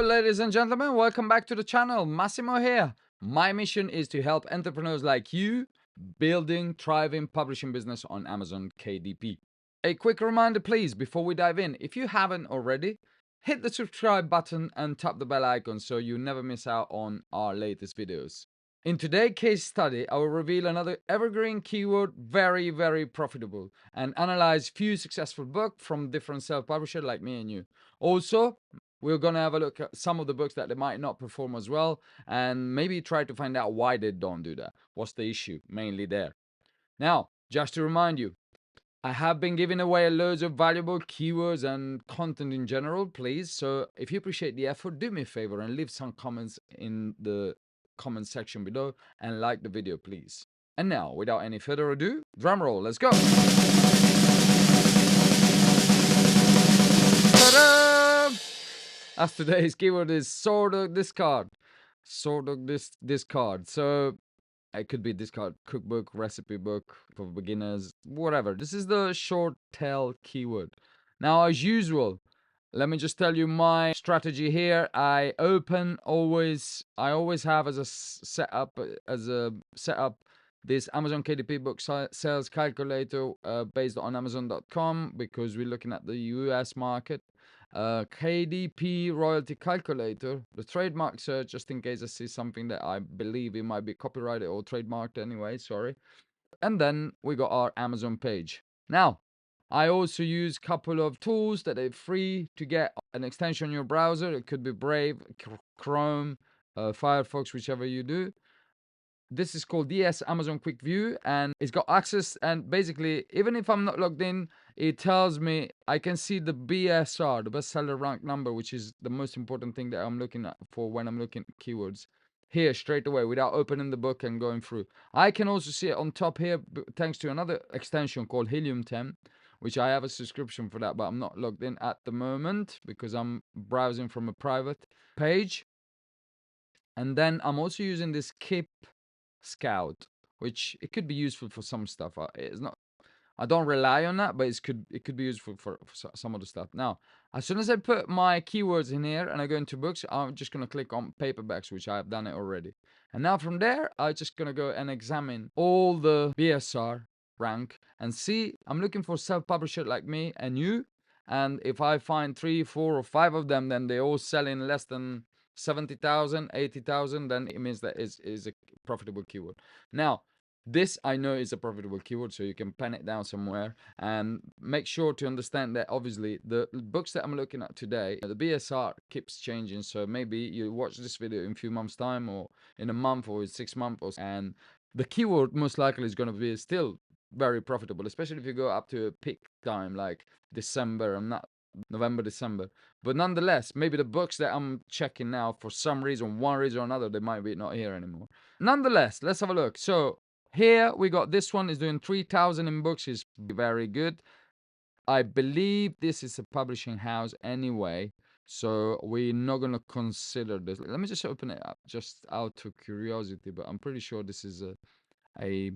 ladies and gentlemen, welcome back to the channel. Massimo here. My mission is to help entrepreneurs like you building thriving publishing business on Amazon KDP. A quick reminder please before we dive in, if you haven't already, hit the subscribe button and tap the bell icon so you never miss out on our latest videos. In today's case study, I will reveal another evergreen keyword, very profitable, and analyze few successful books from different self-publishers like me and you. Also, we're going to have a look at some of the books that they might not perform as well, and maybe try to find out why they don't do that. What's the issue? Mainly there. Now, just to remind you, I have been giving away loads of valuable keywords and content in general, please. So if you appreciate the effort, do me a favor and leave some comments in the comment section below and like the video, please. And now, without any further ado, drum roll, let's go. Ta-da! As today's keyword is sort of discard. Discard. So it could be discard cookbook, recipe book for beginners, whatever. This is the short tail keyword. Now, as usual, let me just tell you my strategy here. I always have as a setup this Amazon KDP book sales calculator based on Amazon.com because we're looking at the US market. KDP royalty calculator, the trademark search, just in case I see something that I believe it might be copyrighted or trademarked anyway, sorry. And then we got our Amazon page. Now, I also use a couple of tools that are free to get an extension on your browser. It could be Brave, Chrome, Firefox, whichever you do. This is called DS Amazon Quick View, and it's got access, and basically even if I'm not logged in, it tells me I can see the BSR, the bestseller rank number, which is the most important thing that I'm looking at for when I'm looking at keywords here straight away without opening the book and going through. I can also see it on top here thanks to another extension called Helium 10, which I have a subscription for that, but I'm not logged in at the moment because I'm browsing from a private page. And then I'm also using this Keep Scout, which it could be useful for some stuff. It's not, I don't rely on that, but it could be useful for some other stuff. Now, as soon as I put my keywords in here and I go into books, I'm just gonna click on paperbacks, which I have done it already. And now from there, I'm just gonna go and examine all the BSR rank and see. I'm looking for self-publisher like me and you. And if I find 3, 4, or 5 of them, then they all sell in less than 70,000, 80,000, then it means that is a profitable keyword. Now, this I know is a profitable keyword, so you can pen it down somewhere and make sure to understand that obviously the books that I'm looking at today, the BSR keeps changing. So maybe you watch this video in a few months time or in a month or in 6 months, and the keyword most likely is going to be still very profitable, especially if you go up to a peak time like December and not November, December. But nonetheless, maybe the books that I'm checking now, for some reason, one reason or another, they might be not here anymore. Nonetheless, let's have a look. So here we got this one is doing 3,000 in books, is very good. I believe this is a publishing house anyway, so we're not gonna consider this. Let me just open it up just out of curiosity, but I'm pretty sure this is a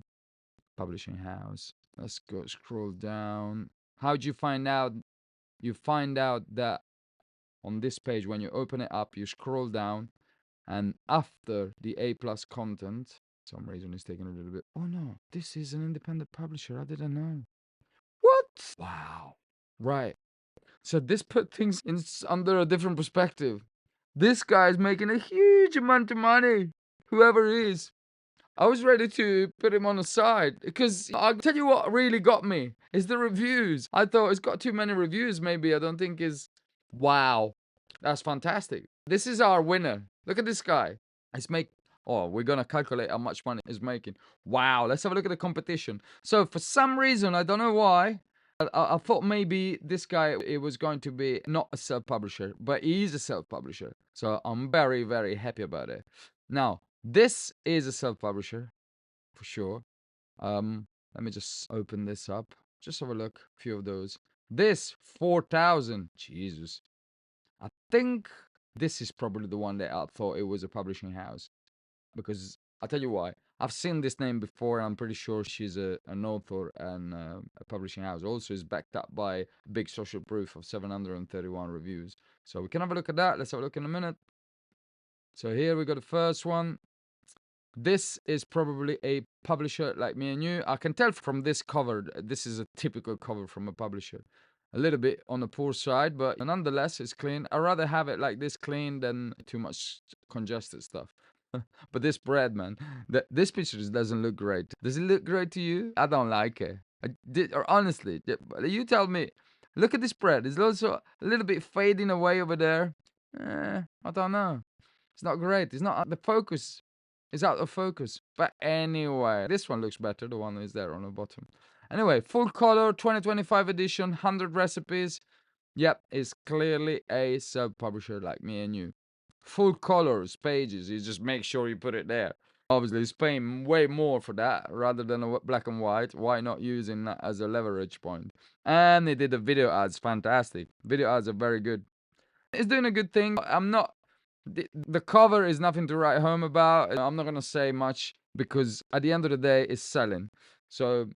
publishing house. Let's go scroll down. How'd you find out? You find out that on this page, when you open it up, you scroll down, and after the A+ content, some reason it's taking a little bit. Oh no, this is an independent publisher. I didn't know. What? Wow. Right. So this put things in under a different perspective. This guy's making a huge amount of money. Whoever he is. I was ready to put him on the side because I'll tell you what really got me is the reviews. I thought it's got too many reviews. Maybe I don't think is. Wow, that's fantastic. This is our winner. Look at this guy. It's make. Oh, we're gonna calculate how much money he's making. Wow, let's have a look at the competition. So for some reason, I don't know why, I thought maybe this guy it was going to be not a self-publisher, but he is a self-publisher. So I'm very happy about it. Now, this is a self-publisher for sure. Let me just open this up. Just have a look. A few of those. This 4,000. Jesus. I think this is probably the one that I thought it was a publishing house. Because I'll tell you why. I've seen this name before. I'm pretty sure she's an author and a publishing house. Also, is backed up by big social proof of 731 reviews. So we can have a look at that. Let's have a look in a minute. So here we got the first one. This is probably a publisher like me and you. I can tell from this cover, this is a typical cover from a publisher. A little bit on the poor side, but nonetheless, it's clean. I'd rather have it like this clean than too much congested stuff. But this bread, man, this picture just doesn't look great. Does it look great to you? I don't like it. Or honestly, you tell me. Look at this bread. It's also a little bit fading away over there. I don't know. It's not great. It's not the focus is out of focus. But anyway, this one looks better. The one is there on the bottom. Anyway, full color 2025 edition, 100 recipes. Yep, it's clearly a sub-publisher like me and you. Full colors, pages. You just make sure you put it there. Obviously, it's paying way more for that rather than a black and white. Why not using that as a leverage point? And they did the video ads. Fantastic. Video ads are very good. It's doing a good thing. I'm not the cover is nothing to write home about. I'm not gonna say much because at the end of the day, it's selling. So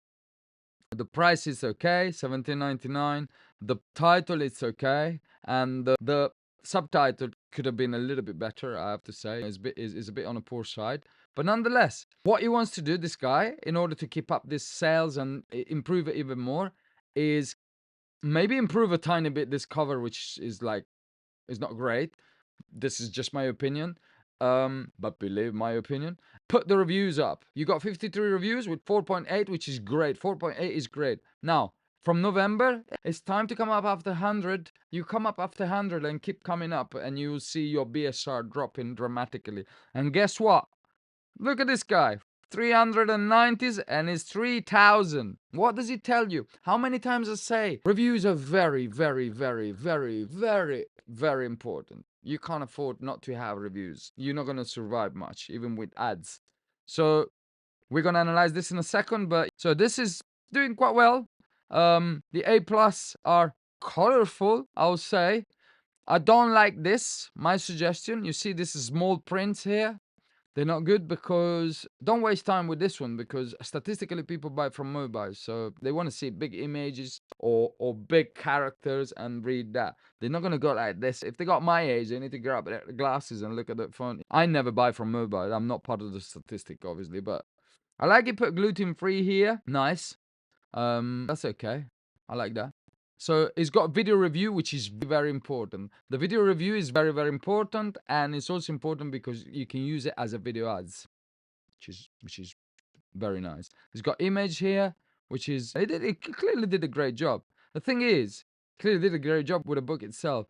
the price is okay, $17.99. The title is okay, and the subtitle could have been a little bit better. I have to say, is a bit on the poor side. But nonetheless, what he wants to do, this guy, in order to keep up this sales and improve it even more, is maybe improve a tiny bit this cover, which is not great. This is just my opinion. But believe my opinion. Put the reviews up. You got 53 reviews with 4.8, which is great. 4.8 is great. Now, from November, it's time to come up after 100. You come up after 100 and keep coming up, and you'll see your BSR dropping dramatically. And guess what? Look at this guy. 390s and it's 3,000. What does it tell you? How many times I say reviews are very, very, very, very, very, very important. You can't afford not to have reviews. You're not going to survive much, even with ads. So we're going to analyze this in a second. But so this is doing quite well. The A plus are colorful, I'll say. I don't like this. My suggestion, you see this is small print here. They're not good because don't waste time with this one because statistically people buy from mobiles. So they want to see big images or big characters and read that. They're not going to go like this. If they got my age, they need to grab their glasses and look at the phone. I never buy from mobile. I'm not part of the statistic, obviously, but I like it put gluten free here. Nice. That's okay. I like that. So it's got a video review, which is very important. The video review is very, very important, and it's also important because you can use it as a video ads, which is very nice. It's got image here, which is it clearly did a great job. The thing is, clearly did a great job with the book itself.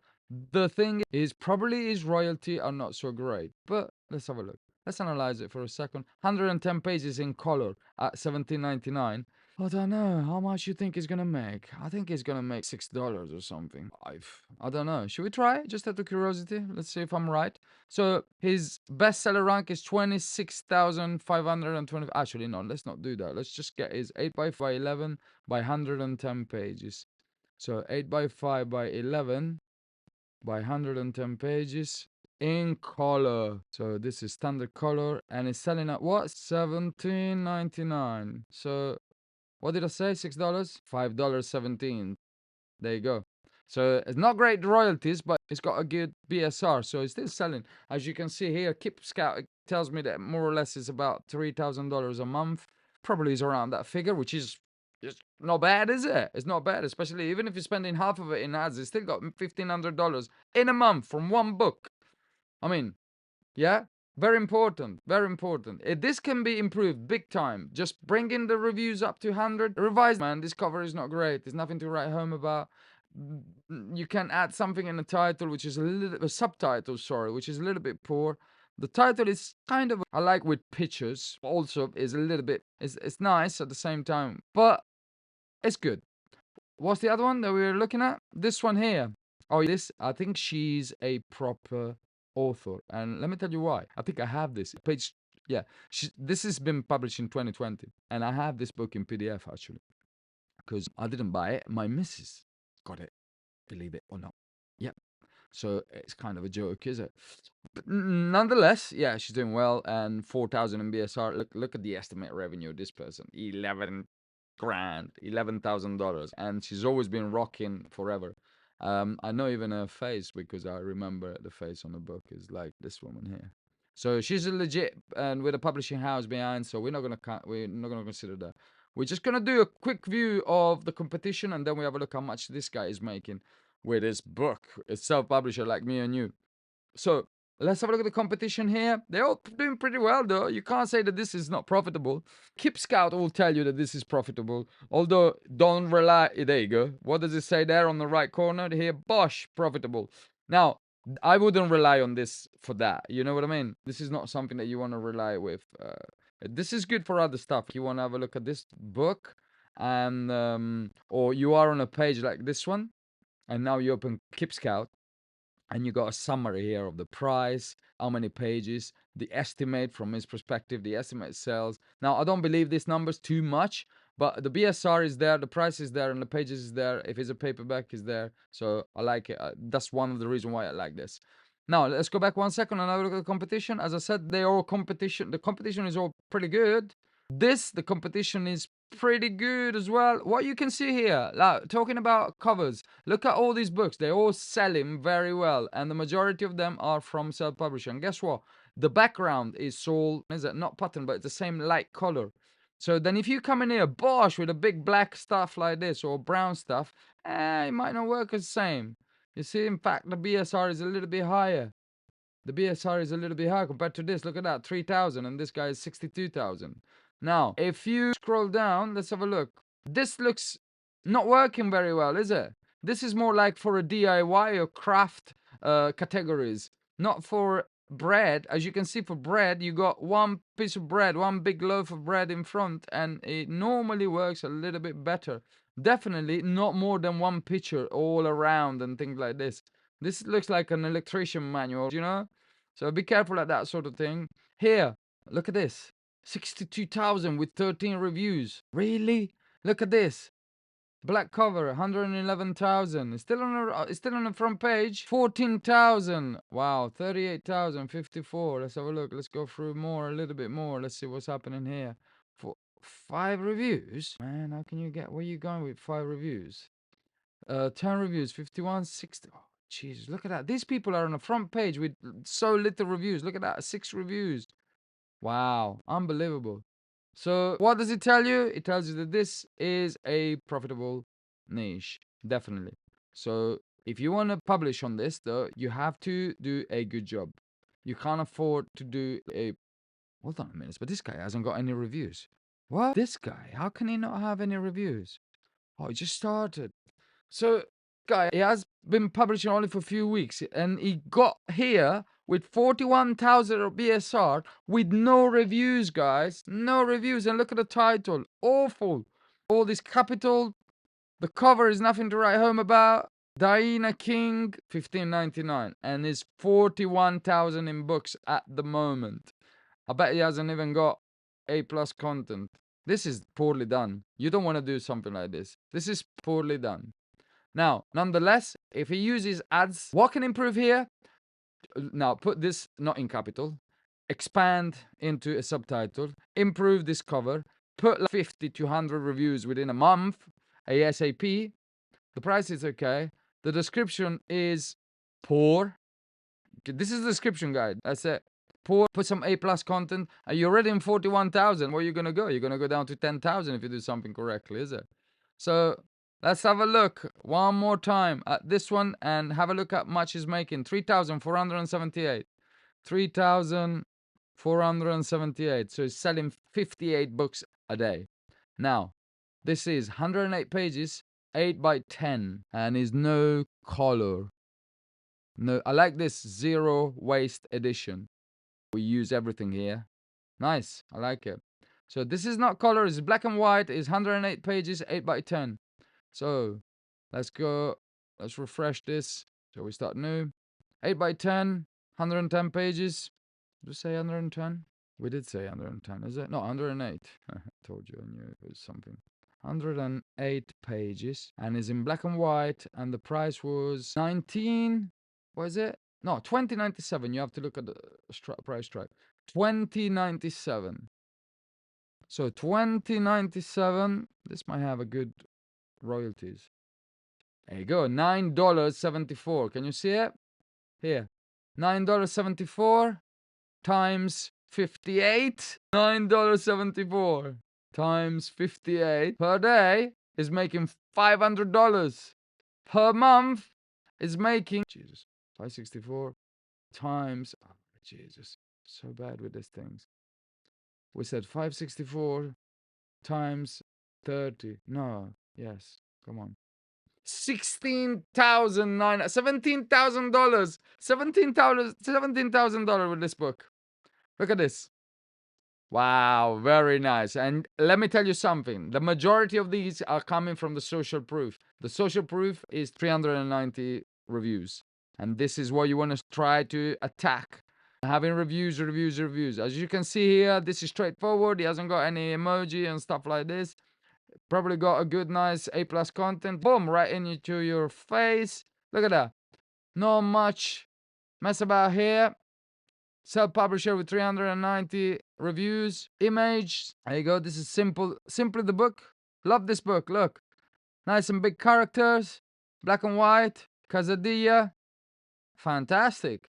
The thing is, probably his royalty are not so great, but let's have a look. Let's analyze it for a second. 110 pages in color at $17.99. I don't know how much you think he's gonna make. I think he's gonna make $6 or something. I don't know. Should we try? Just out of curiosity. Let's see if I'm right. So his bestseller rank is 26,520. Actually, no. Let's not do that. Let's just get his 8 by 11 by 110 pages. So 8 by 5 by 11 by 110 pages in color. So this is standard color, and it's selling at what? $17.99. So what did I say? $6? $5.17. There you go. So it's not great royalties, but it's got a good BSR, so it's still selling. As you can see here, Keep Scout tells me that more or less is about $3,000 a month. Probably is around that figure, which is just not bad, is it? It's not bad, especially even if you're spending half of it in ads, it's still got $1,500 in a month from one book. I mean, yeah, very important, very important. This can be improved big time. Just bringing the reviews up to 100. Revise, man, this cover is not great. There's nothing to write home about. You can add something in the title, which is a subtitle, sorry, which is a little bit poor. The title is kind of, I like with pictures, also is a little bit, it's nice at the same time, but it's good. What's the other one that we were looking at? This one here. Oh, this, I think she's a proper author. And let me tell you why. I think I have this page. Yeah, this has been published in 2020. And I have this book in PDF, actually. Because I didn't buy it. My missus got it. Believe it or not. Yep. So it's kind of a joke, is it? But nonetheless, yeah, she's doing well. And 4,000 in BSR. Look at the estimate revenue of this person. 11 grand, $11,000, and she's always been rocking forever. I know even her face because I remember the face on the book is like this woman here. So she's a legit and with a publishing house behind. So we're not gonna consider that. We're just gonna do a quick view of the competition, and then we have a look how much this guy is making with his book. It's self-publisher like me and you. So let's have a look at the competition here. They're all doing pretty well, though. You can't say that this is not profitable. Keep Scout will tell you that this is profitable. Although, don't rely. There you go. What does it say there on the right corner? Here, Bosch, profitable. Now, I wouldn't rely on this for that. You know what I mean? This is not something that you want to rely with. This is good for other stuff. You want to have a look at this book, and or you are on a page like this one, and now you open Keep Scout and you got a summary here of the price, how many pages, the estimate from his perspective, the estimate sales. Now, I don't believe these numbers too much, but the BSR is there, the price is there, and the pages is there. If it's a paperback, is there. So I like it. That's one of the reasons why I like this. Now, let's go back 1 second and have a look at the competition. As I said, they are all competition. The competition is all pretty good. The competition is pretty good as well. What you can see here, like, talking about covers, look at all these books. They're all selling very well, and the majority of them are from self-publishing. And guess what? The background is all, is it not pattern, but it's the same light color. So then if you come in here, Bosch, with a big black stuff like this or brown stuff, it might not work as same. You see, in fact, the BSR is a little bit higher. The BSR is a little bit higher compared to this. Look at that, 3,000, and this guy is 62,000. Now, if you scroll down, let's have a look. This looks not working very well, is it? This is more like for a DIY or craft categories, not for bread. As you can see, for bread, you got one piece of bread, one big loaf of bread in front, and it normally works a little bit better. Definitely not more than one picture all around and things like this. This looks like an electrician manual, you know? So be careful at that sort of thing. Here, look at this. 62,000 with 13 reviews. Really? Look at this. Black cover, 111,000. It's still on the front page. 14,000. Wow, 38,000, 54. Let's have a look. Let's go through more, a little bit more. Let's see what's happening here. For 5 reviews? Man, how can you get, where are you going with 5 reviews? 10 reviews, 51, 60. Oh, Jesus, look at that. These people are on the front page with so little reviews. Look at that, 6 reviews. Wow, unbelievable. So, what does it tell you? It tells you that this is a profitable niche, definitely. So, if you want to publish on this, though, you have to do a good job. You can't afford to do a. Hold on a minute, but this guy hasn't got any reviews. What? This guy? How can he not have any reviews? Oh, he just started. So, guy, he has been publishing only for a few weeks, and he got here with 41,000 of BSR with no reviews, guys. No reviews. And look at the title. Awful. All this capital. The cover is nothing to write home about. Diana King, 15.99, and is 41,000 in books at the moment. I bet he hasn't even got A plus content. This is poorly done. You don't want to do something like this. This is poorly done. Now, nonetheless, if he uses ads, what can improve here? Now, put this not in capital, expand into a subtitle, improve this cover, put like 50 to 100 reviews within a month, ASAP. The price is okay. The description is poor. This is the description guide. That's it. Poor. Put some A plus content. Are you already in 41,000? Where are you going to go? You're going to go down to 10,000 if you do something correctly, is it? So let's have a look one more time at this one and have a look at much is making. 3,478. 3,478. So it's selling 58 books a day. Now, this is 108 pages, 8 by 10, and is no color. No, I like this zero waste edition. We use everything here. Nice, I like it. So this is not color, it's black and white, it's 108 pages, 8 by 10. So let's go, let's refresh this. So we start new. 8 by 10, 110 pages. Did we say 110? We did say 110, is it? No, 108. I told you I knew it was something. 108 pages and is in black and white, and the price was 19. What is it? No, 2097. You have to look at the price track. 2097. So 2097. This might have a good royalties. There you go. $9.74. Can you see it? Here. $9.74 times 58. $9.74 times 58 per day is making $500. Per month is making, Jesus, 564 times, oh, Jesus, so bad with these things. We said 564 times 30. No, yes, come on. $17,000 $17,000 with this book. Look at this. Wow, very nice. And let me tell you something. The majority of these are coming from the social proof. The social proof is 390 reviews. And this is what you want to try to attack. Having reviews. As you can see here, this is straightforward. He hasn't got any emoji and stuff like this. Probably got a good, nice A+ content. Boom, right into your face. Look at that. Not much mess about here. Self-publisher with 390 reviews. Image. There you go. This is simple. Simply the book. Love this book. Look. Nice and big characters. Black and white. Quesadilla. Fantastic.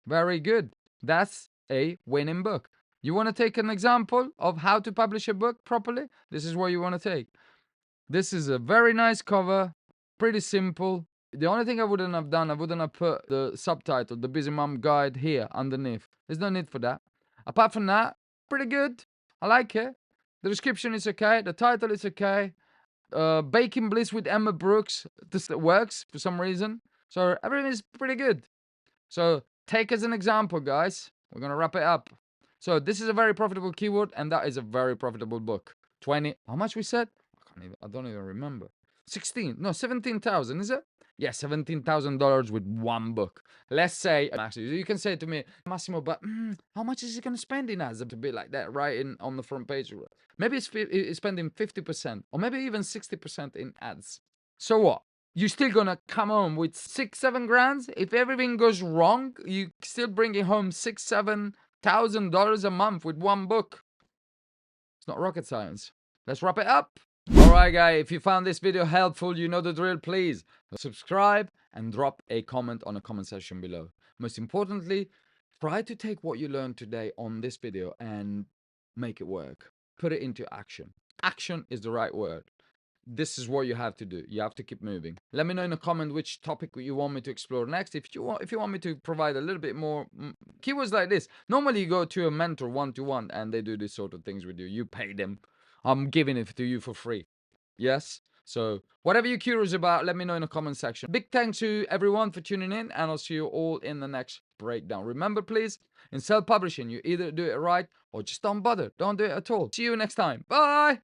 Very good. That's a winning book. You want to take an example of how to publish a book properly? This is what you want to take. This is a very nice cover. Pretty simple. The only thing I wouldn't have done, I wouldn't have put the subtitle, The Busy Mom Guide, here underneath. There's no need for that. Apart from that, pretty good. I like it. The description is okay. The title is okay. Baking Bliss with Emma Brooks. This works for some reason. So everything is pretty good. So take as an example, guys. We're going to wrap it up. So this is a very profitable keyword, and that is a very profitable book. 20. How much we said? I don't even remember. 17,000, is it? Yeah, $17,000 with one book. Let's say, actually, you can say to me, Massimo, but how much is he going to spend in ads to be like that, right on the front page? Maybe it's spending 50%, or maybe even 60% in ads. So what? You're still gonna come home with $6-7 grand. If everything goes wrong, you still bringing home $6,000-7,000 a month with one book. It's not rocket science. Let's wrap it up. Alright guys, if you found this video helpful, you know the drill. Please subscribe and drop a comment on the comment section below. Most importantly, try to take what you learned today on this video and make it work. Put it into action. Action is the right word. This is what you have to do. You have to keep moving. Let me know in a comment which topic you want me to explore next. If you want me to provide a little bit more keywords like this. Normally you go to a mentor one-to-one and they do this sort of things with you. You pay them. I'm giving it to you for free. Yes? So whatever you're curious about, let me know in the comment section. Big thanks to everyone for tuning in, and I'll see you all in the next breakdown. Remember, please, in self-publishing, you either do it right or just don't bother. Don't do it at all. See you next time. Bye!